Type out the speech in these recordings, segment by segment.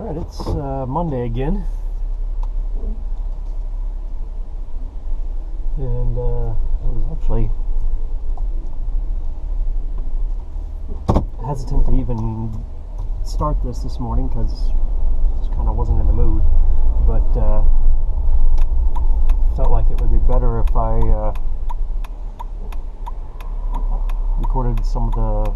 Alright, it's Monday again. And I was actually hesitant to even start this morning because I just kind of wasn't in the mood. But felt like it would be better if I recorded some of the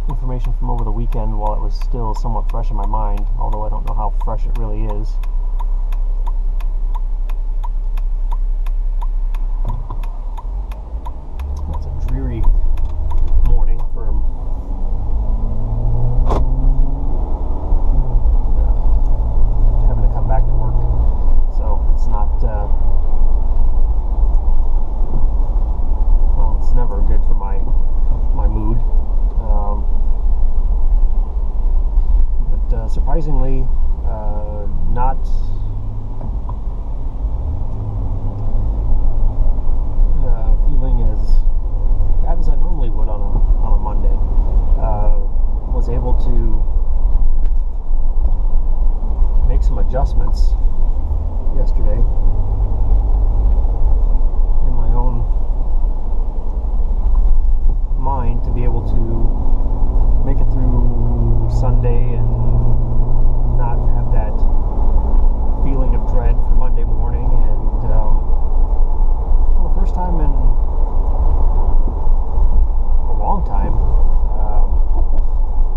information from over the weekend while it was still somewhat fresh in my mind, although I don't know how fresh it really is. That's a dreary morning for having to come back to work, so it's not well, it's never good for my mood. But surprisingly, not feeling as bad as I normally would on a Monday. Was able to make some adjustments yesterday in my own mind to be able to make it through Sunday and not have that feeling of dread for Monday morning. And for the first time in a long time,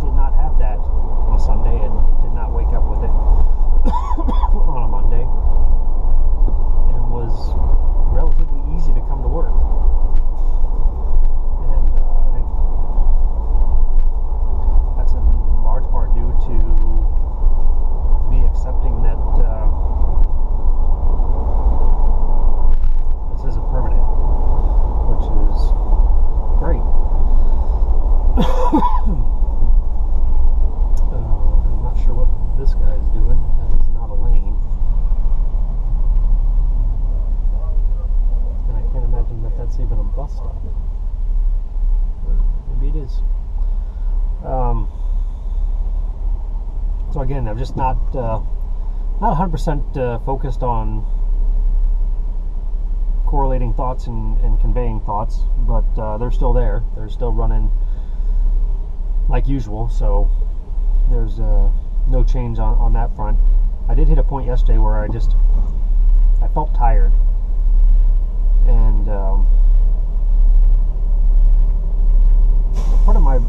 did not have that on a Sunday and did not wake up with it on a Monday, and was relatively easy to come to work. And I think that's in large part due to me accepting that this isn't permanent, which is great. I'm not sure what this guy is doing. That is not a lane. And I can't imagine that that's even a bus stop. Maybe it is. So again, I'm just not 100% focused on correlating thoughts and conveying thoughts, but they're still there. They're still running like usual, so there's no change on that front. I did hit a point yesterday where I felt tired, and part of my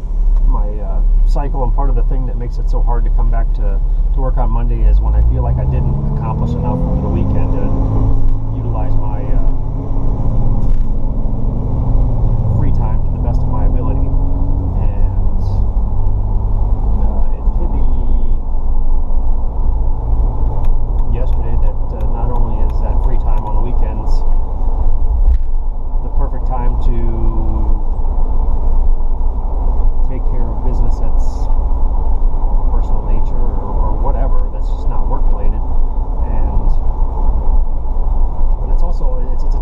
cycle and part of the thing that makes it so hard to come back to work on Monday is when I feel like I didn't accomplish enough over the weekend to utilize my free time to the best of my ability. And it hit me yesterday that not only is that free time on the weekends the perfect time to take care of business that's personal nature or whatever, that's just not work related, but it's also it's a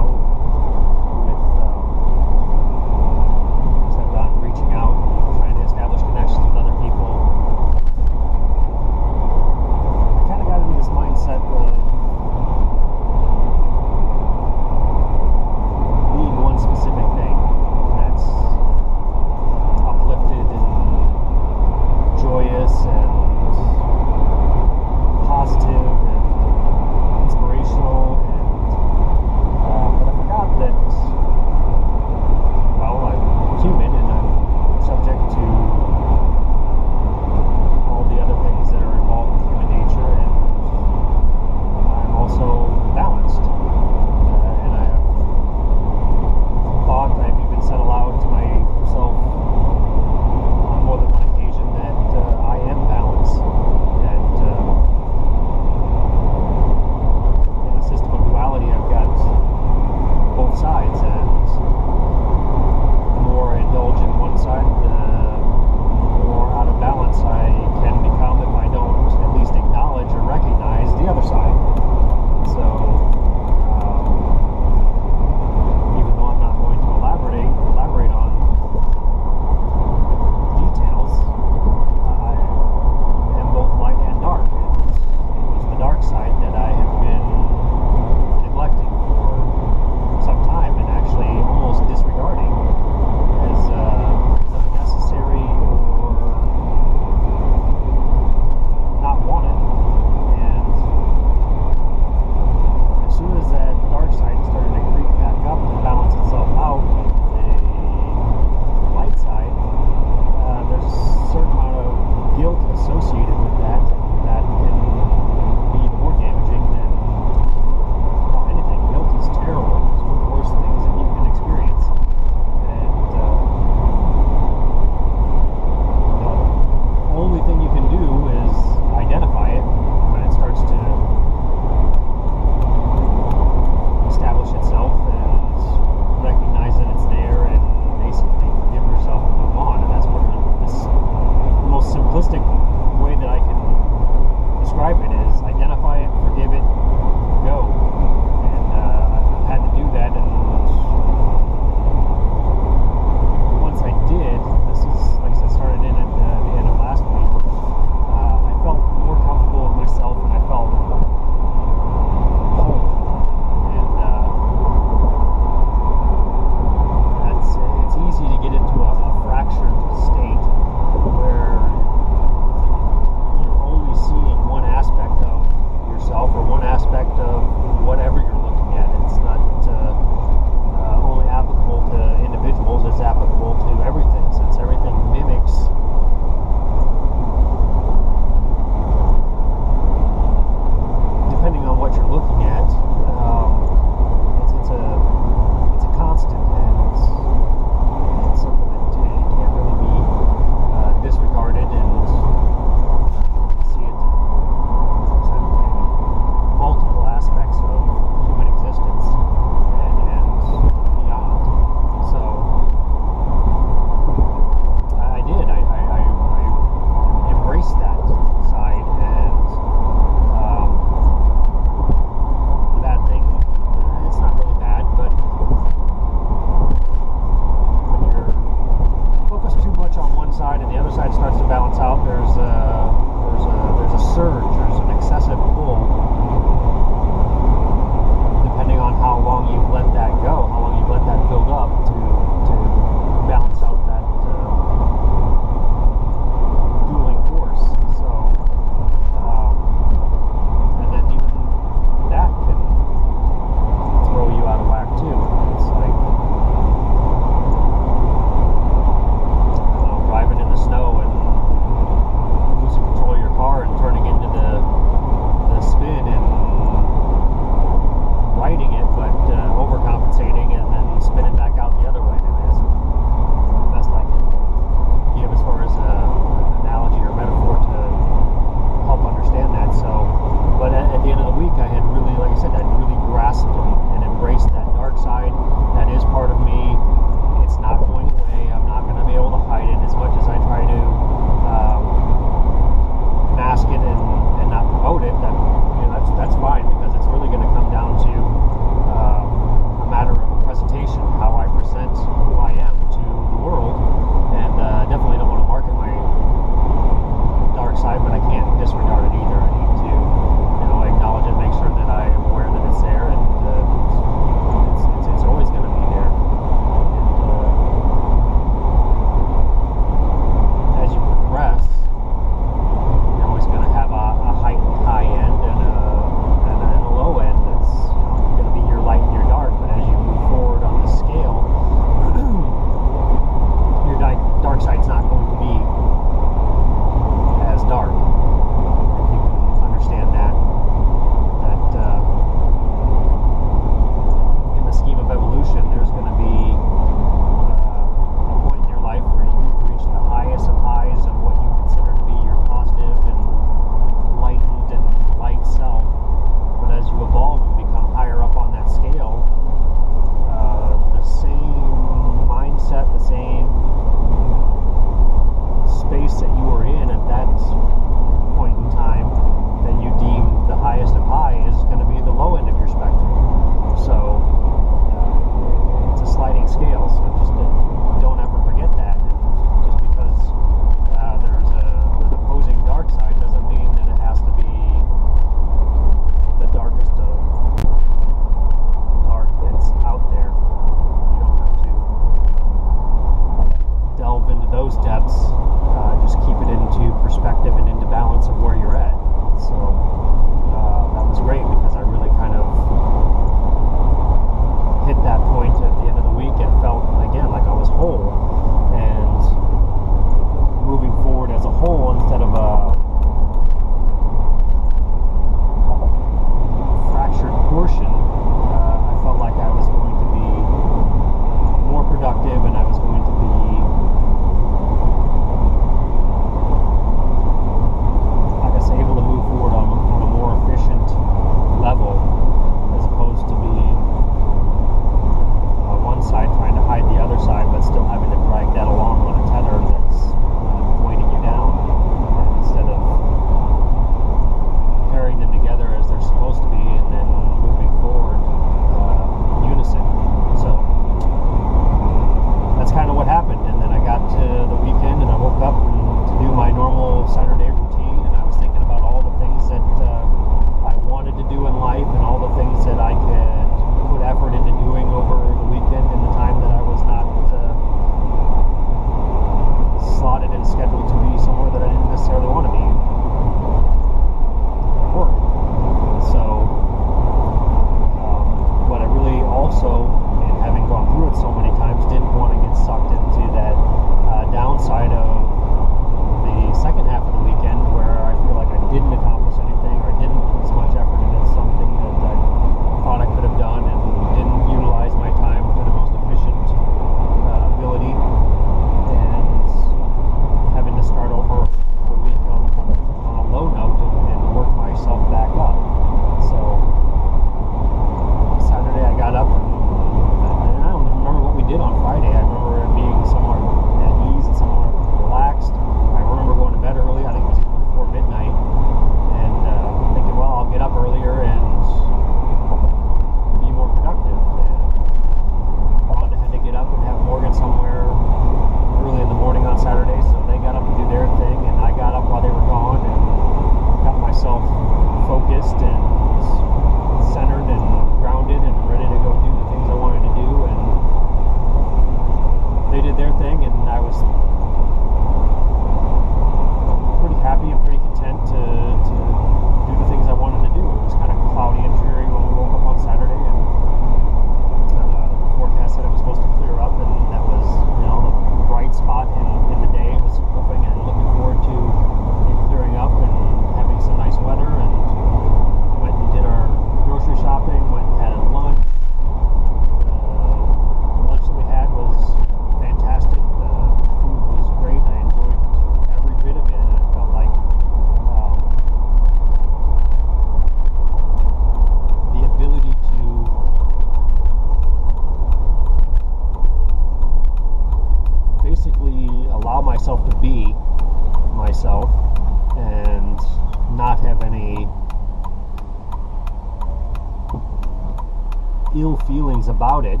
ill feelings about it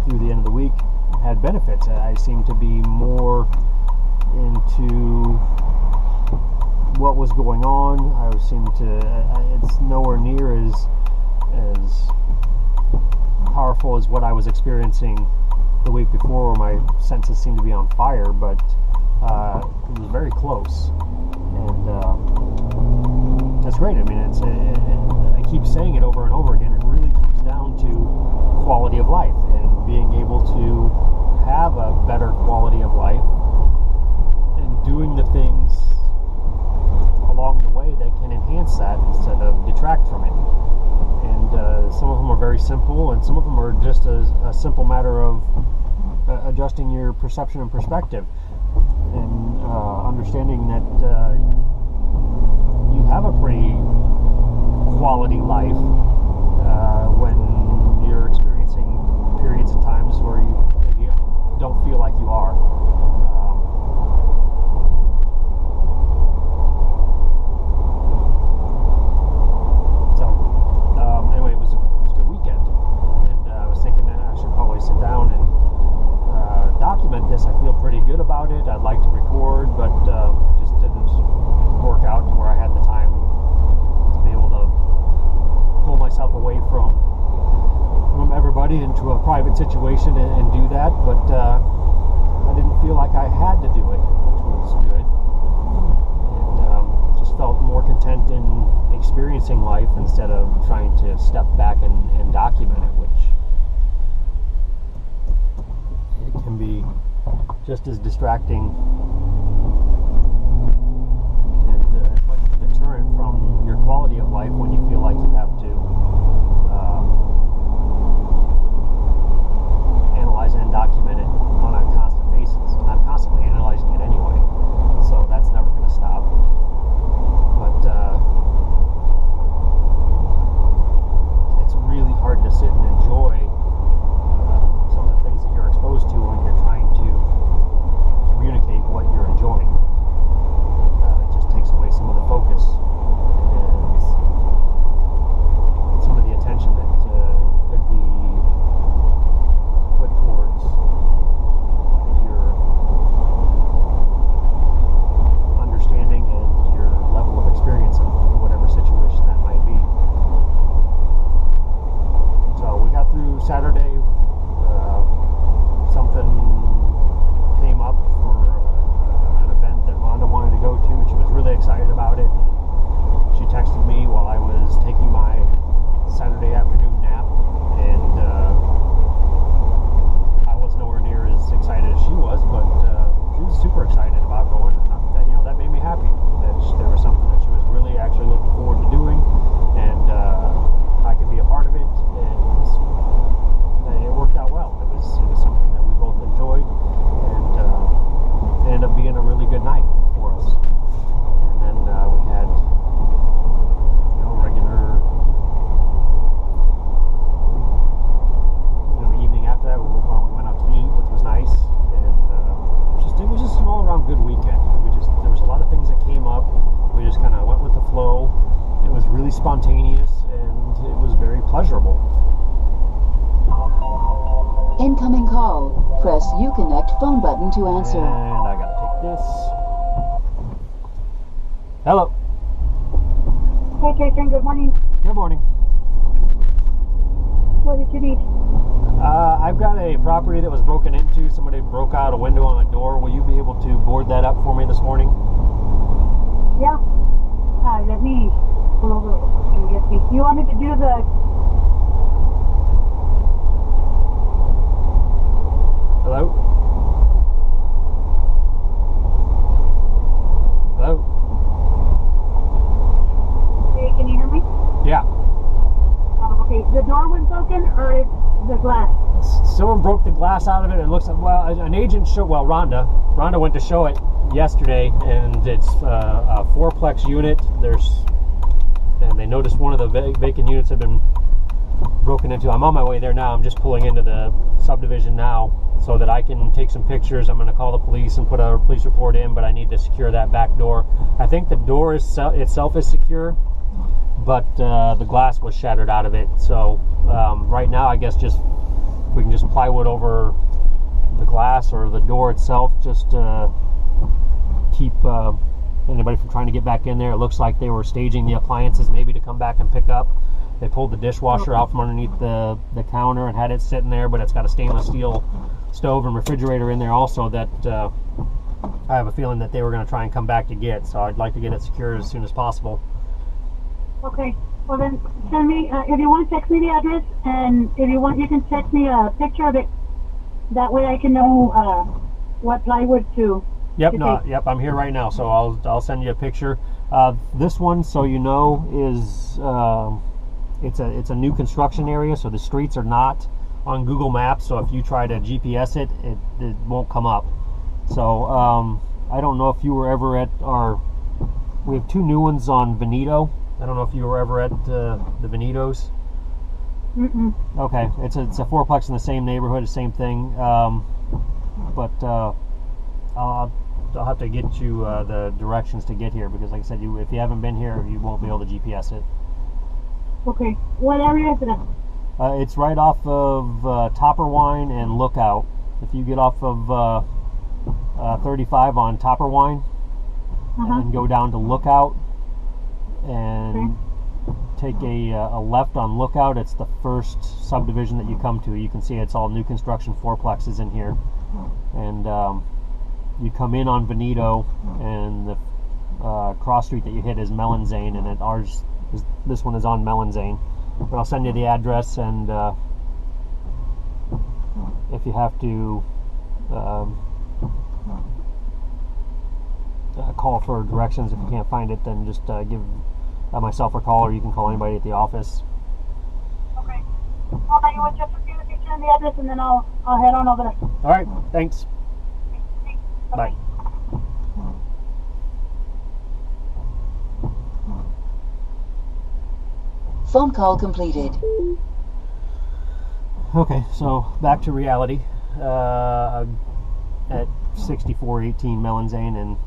through the end of the week had benefits. I seemed to be more into what was going on. I seemed to, it's nowhere near as powerful as what I was experiencing the week before, where my senses seemed to be on fire, but it was very close. And that's great. I mean, I keep saying it over and over again. It really comes down to quality of life and being able to have a better quality of life and doing the things along the way that can enhance that instead of detract from it. And some of them are very simple, and some of them are just a simple matter of adjusting your perception and perspective, and understanding that you have a pretty quality life when you're experiencing periods of times where you don't feel like you are. Anyway, it was a good weekend, and I was thinking that I should probably sit down and document this. I feel pretty good about it. I'd like to record, but it just didn't work out to where I had the time to be able to pull myself away from everybody into a private situation and do that. But I didn't feel like I had to do it, which was good, and just felt more content in experiencing life instead of trying to step back and document it, which it can be just as distracting and much of a deterrent from your quality of life when you feel like you have to analyze and document it on a constant basis. And I'm constantly analyzing it anyway, so that's never going to stop. But it's really hard to sit and enjoy some of the things that you're exposed to when you're trying to communicate what you're enjoying. It just takes away some of the focus and some of the attention that could be put towards your understanding and your level of experience in whatever situation that might be. So we got through Saturday. Something came up for an event that Rhonda wanted to go to. She was really excited about it. She texted me while I was taking my Saturday afternoon nap, and I was nowhere near as excited as she was, but she was super excited about going. That made me happy. That there was something that she was really actually looking forward to doing, and I could be a part of it, and it worked out well. It was something that we both enjoyed, and it ended up being a really good night for us. And then we had regular evening after that. We went out to eat, which was nice, and it was just an all-around good weekend. There was a lot of things that came up. We just kind of went with the flow. It was really spontaneous, and it was very pleasurable. Incoming call. Press Uconnect phone button to answer. And I gotta take this. Hello. Hey, Jason. Good morning. Good morning. What did you need? I've got a property that was broken into. Somebody broke out a window on a door. Will you be able to board that up for me this morning? Yeah. Let me pull over and get these. You want me to do the... Hello? Hello? Hey, can you hear me? Yeah. Okay, the door was broken, or is the glass? Someone broke the glass out of it. It looks like, an agent Rhonda went to show it yesterday, and it's a fourplex unit. And they noticed one of the vacant units had been broken into. I'm on my way there now. I'm just pulling into the subdivision now so that I can take some pictures. I'm going to call the police and put a police report in, but I need to secure that back door. I think the door itself is secure. but the glass was shattered out of it. So right now, I guess we can just plywood over the glass or the door itself, just to keep anybody from trying to get back in there. It looks like they were staging the appliances maybe to come back and pick up. They pulled the dishwasher out from underneath the counter and had it sitting there, but it's got a stainless steel stove and refrigerator in there also that I have a feeling that they were going to try and come back to get. So I'd like to get it secured as soon as possible. Okay. Well then, send me, if you want, text me the address, and if you want, you can text me a picture of it. That way I can know what plywood to. Yep, I'm here right now, so I'll send you a picture. This one, so you know, is it's a new construction area, so the streets are not on Google Maps. So if you try to GPS it, it won't come up. So I don't know if you were ever at we have 2 new ones on Veneto. I don't know if you were ever at the Venetos. Mm-mm. Okay, it's a fourplex in the same neighborhood, the same thing. But I'll have to get you the directions to get here, because like I said, if you haven't been here, you won't be able to GPS it. Okay. What area is it at? It's right off of Topperwine and Lookout. If you get off of 35 on Topperwine and go down to Lookout and take a left on Lookout, it's the first subdivision that you come to. You can see it's all new construction fourplexes in here. And you come in on Veneto, and the cross street that you hit is Melanzane, and this one is on Melanzane. But I'll send you the address, and if you have to call for directions if you can't find it, then just give myself a call, or you can call anybody at the office. Okay. I'll tell you what, just repeat the picture and the address, and then I'll head on over there. All right, thanks. Bye. Phone call completed. Okay, so back to reality. At 6418 Melanzane, and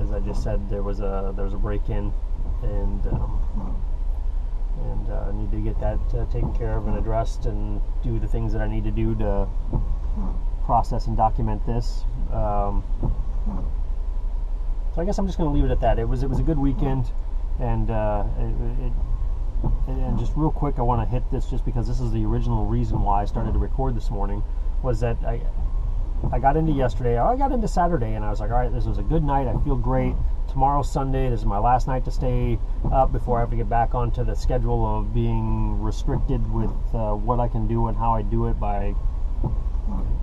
as I just said, there was a break-in, and I need to get that taken care of and addressed, and do the things that I need to do to process and document this. So I guess I'm just going to leave it at that. It was a good weekend, and and just real quick, I want to hit this just because this is the original reason why I started to record this morning. Was that I got into yesterday, I got into Saturday, and I was like, all right, this was a good night, I feel great. Tomorrow's Sunday, this is my last night to stay up before I have to get back onto the schedule of being restricted with what I can do and how I do it, by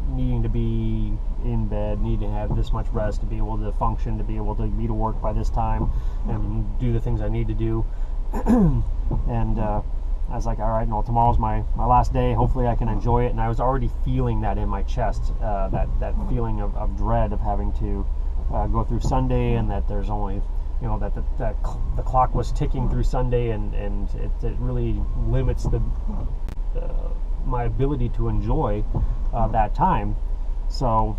needing to be in bed, needing to have this much rest to be able to function, to be able to be to work by this time and do the things I need to do. And I was like, all right, well, tomorrow's my last day. Hopefully I can enjoy it. And I was already feeling that in my chest, that feeling of dread of having to go through Sunday, and that there's only, that the clock was ticking through Sunday, and it really limits my ability to enjoy that time. So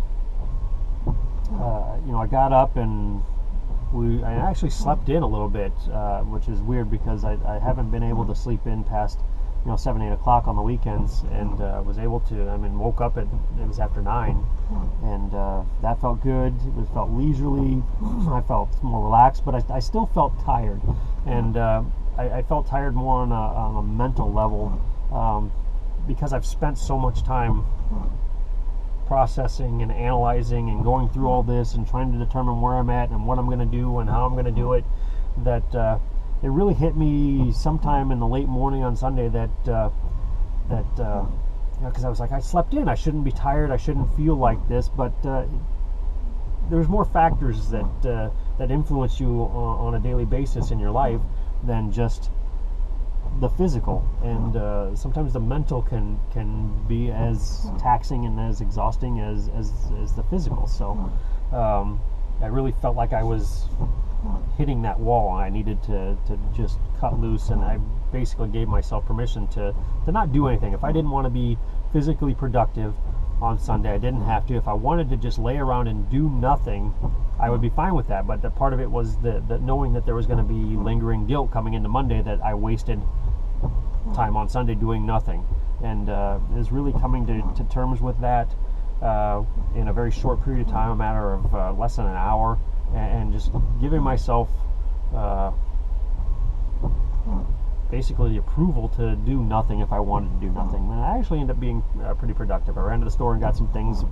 I got up, and I actually slept in a little bit, which is weird because I haven't been able to sleep in past 7-8 o'clock on the weekends, and was able to. Woke up it was after 9, and that felt good. It felt leisurely. I felt more relaxed, but I still felt tired, and I felt tired more on a mental level, because I've spent so much time processing and analyzing and going through all this and trying to determine where I'm at and what I'm going to do and how I'm going to do it, that it really hit me sometime in the late morning on Sunday that because I was like, I slept in, I shouldn't be tired, I shouldn't feel like this, but there's more factors that influence you on a daily basis in your life than just the physical, and sometimes the mental can be as taxing and as exhausting as the physical. So I really felt like I was hitting that wall, and I needed to just cut loose, and I basically gave myself permission to not do anything. If I didn't want to be physically productive on Sunday, I didn't have to. If I wanted to just lay around and do nothing, I would be fine with that. But the part of it was the knowing that there was going to be lingering guilt coming into Monday, that I wasted time on Sunday doing nothing, and is really coming to terms with that in a very short period of time, a matter of less than an hour, and just giving myself basically the approval to do nothing if I wanted to do nothing. And I actually ended up being pretty productive. I ran to the store and got some things.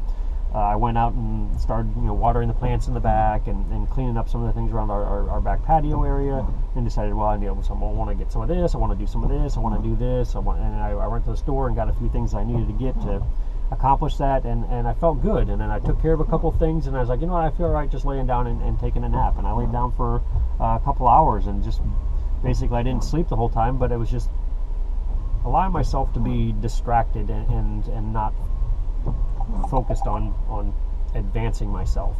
I went out and started, watering the plants in the back and cleaning up some of the things around our back patio area, and decided, well, I want to get some of this, I want to do some of this, I want to do this, and I went to the store and got a few things I needed to get to accomplish that, and I felt good. And then I took care of a couple of things, and I was like, I feel all right just laying down and taking a nap. And I laid down for a couple hours, and just basically I didn't sleep the whole time, but it was just allowing myself to be distracted and not focused on advancing myself.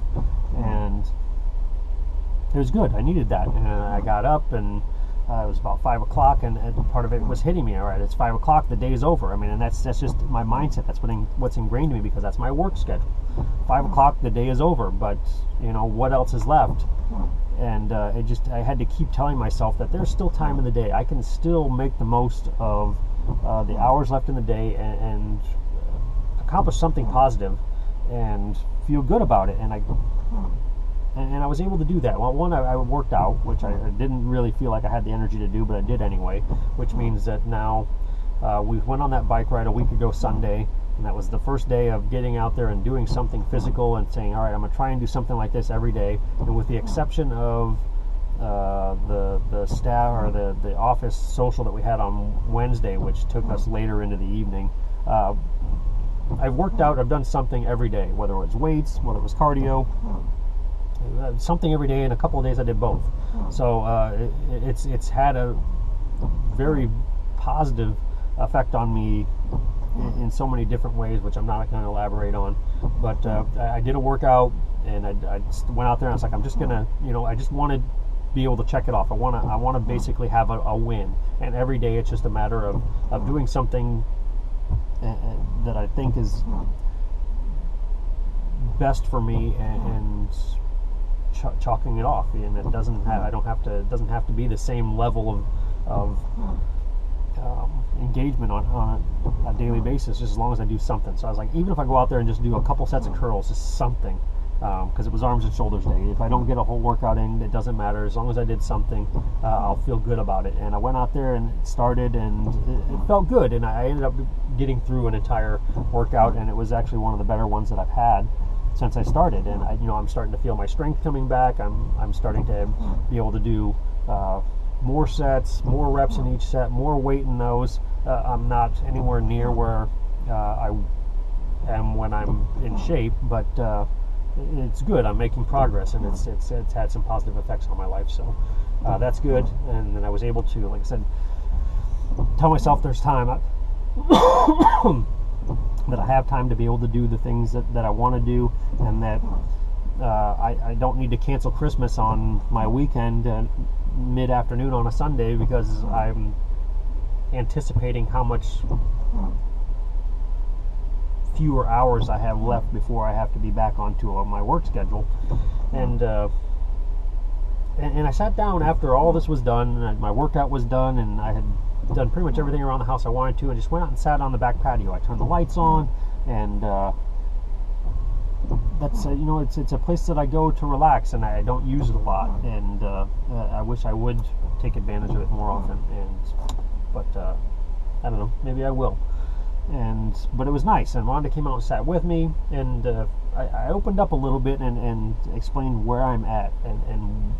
And it was good. I needed that. And I got up, and it was about 5 o'clock, and part of it was hitting me. All right, it's 5 o'clock, the day is over. I mean, and that's just my mindset. That's what's ingrained in me, because that's my work schedule. 5 o'clock, the day is over. But what else is left? And I had to keep telling myself that there's still time in the day. I can still make the most of the hours left in the day and accomplish something positive and feel good about it. And I was able to do that. Well, one, I worked out, which I didn't really feel like I had the energy to do, but I did anyway, which means that now we went on that bike ride a week ago Sunday, and that was the first day of getting out there and doing something physical and saying, all right, I'm going to try and do something like this every day. And with the exception of the staff or the office social that we had on Wednesday, which took us later into the evening, I've worked out. I've done something every day, whether it was weights, whether it was cardio, something every day. And a couple of days I did both. So it's had a very positive effect on me in so many different ways, which I'm not going to elaborate on. But I did a workout, and I just went out there, and I was like, I'm just gonna, I just want to be able to check it off. I want to basically have a win. And every day it's just a matter of doing something that I think is best for me, and chalking it off. And it doesn't have to be the same level of engagement on a daily basis, just as long as I do something. So I was like, even if I go out there and just do a couple sets of curls, just something, because it was arms and shoulders day. If I don't get a whole workout in, it doesn't matter. As long as I did something, I'll feel good about it. And I went out there and started, and it felt good. And I ended up getting through an entire workout, and it was actually one of the better ones that I've had since I started. And I'm starting to feel my strength coming back. I'm starting to be able to do more sets, more reps in each set, more weight in those. I'm not anywhere near where I am when I'm in shape, but it's good. I'm making progress, and it's had some positive effects on my life. So that's good. And then I was able to, like I said, tell myself there's time. That I have time to be able to do the things that I want to do, and that I don't need to cancel Christmas on my weekend mid-afternoon on a Sunday, because I'm anticipating how much fewer hours I have left before I have to be back onto my work schedule. And I sat down after all this was done, and my workout was done, and I had done pretty much everything around the house I wanted to, and just went out and sat on the back patio. I turned the lights on, and that's it's a place that I go to relax, and I don't use it a lot, and I wish I would take advantage of it more often. But I don't know, maybe I will. But it was nice, and Rhonda came out and sat with me, and I opened up a little bit and explained where I'm at and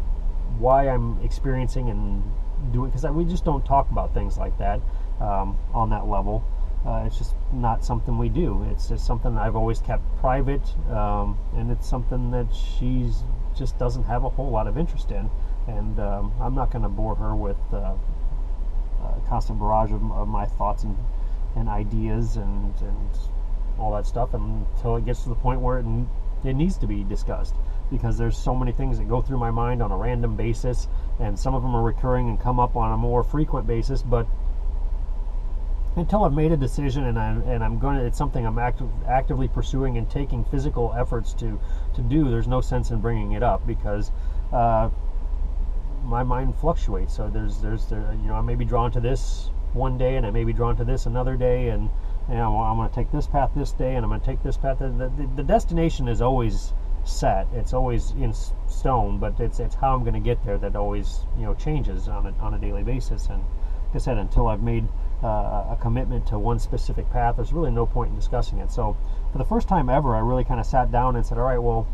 why I'm experiencing and doing, because we just don't talk about things like that on that level. It's just not something we do. It's just something I've always kept private, and it's something that she's just doesn't have a whole lot of interest in. And I'm not going to bore her with a constant barrage of my thoughts and ideas and all that stuff until it gets to the point where it needs to be discussed, because there's so many things that go through my mind on a random basis, and some of them are recurring and come up on a more frequent basis. But until I've made a decision and I'm going to, it's something I'm actively pursuing and taking physical efforts to do, there's no sense in bringing it up, because my mind fluctuates. So I may be drawn to this one day and I may be drawn to this another day, and I'm going to take this path this day and I'm going to take this path. The destination is always set. It's always in stone, but it's how I'm going to get there that always changes on a daily basis. And like I said, until I've made a commitment to one specific path, there's really no point in discussing it. So for the first time ever, I really kind of sat down and said, all right, well,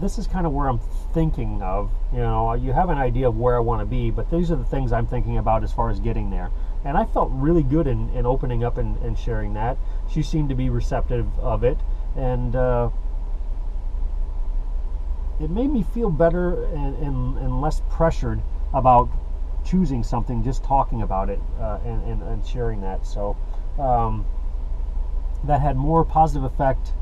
this is kind of where I'm thinking of. You have an idea of where I want to be, but these are the things I'm thinking about as far as getting there. And I felt really good in opening up and sharing that. She seemed to be receptive of it, and it made me feel better and less pressured about choosing something, just talking about it and sharing that. So that had more positive effect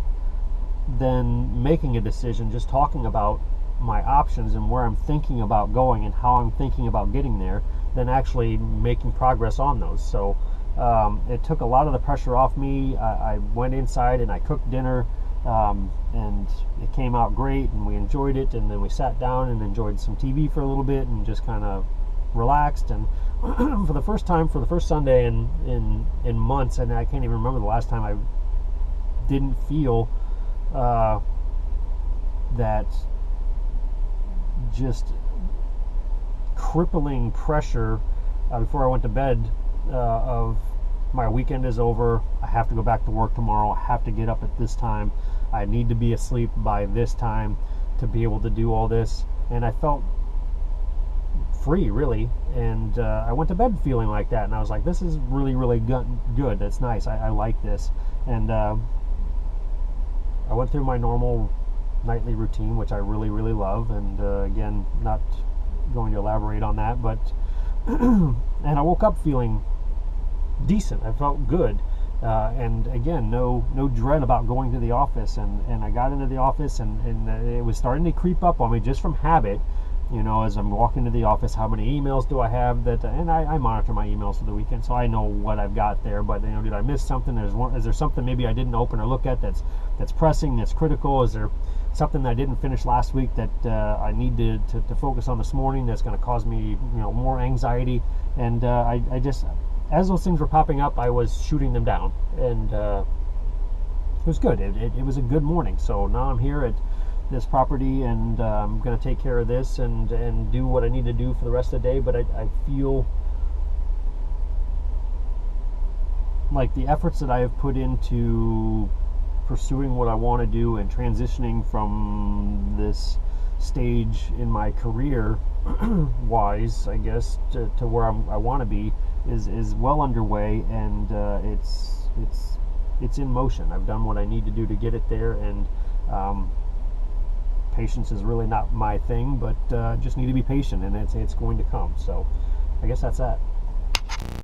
than making a decision, just talking about my options and where I'm thinking about going and how I'm thinking about getting there, than actually making progress on those. So it took a lot of the pressure off me. I went inside and I cooked dinner, and it came out great, and we enjoyed it, and then we sat down and enjoyed some TV for a little bit and just kind of relaxed. And for the first time, for the first Sunday in months, and I can't even remember the last time I didn't feel that just crippling pressure before I went to bed of my weekend is over, I have to go back to work tomorrow, I have to get up at this time, I need to be asleep by this time to be able to do all this. And I felt free, really, and I went to bed feeling like that, and I was like, this is really, really good. That's nice. I like this. And I went through my normal nightly routine, which I really, really love, and again, not going to elaborate on that, but and I woke up feeling decent. I felt good, and again, no dread about going to the office. And I got into the office, and it was starting to creep up on me just from habit. As I'm walking to the office, how many emails do I have and I monitor my emails for the weekend, so I know what I've got there. But did I miss something? Is there something maybe I didn't open or look at that's pressing, that's critical? Is there something that I didn't finish last week that I need to focus on this morning that's going to cause me more anxiety? And I just, as those things were popping up, I was shooting them down, and it was good. It was a good morning. So now I'm here at this property, and I'm going to take care of this and do what I need to do for the rest of the day. But I feel like the efforts that I have put into pursuing what I want to do and transitioning from this stage in my career wise, I guess, to where I want to be is well underway, and it's in motion. I've done what I need to do to get it there, and patience is really not my thing, but just need to be patient, and it's going to come. So I guess that's that.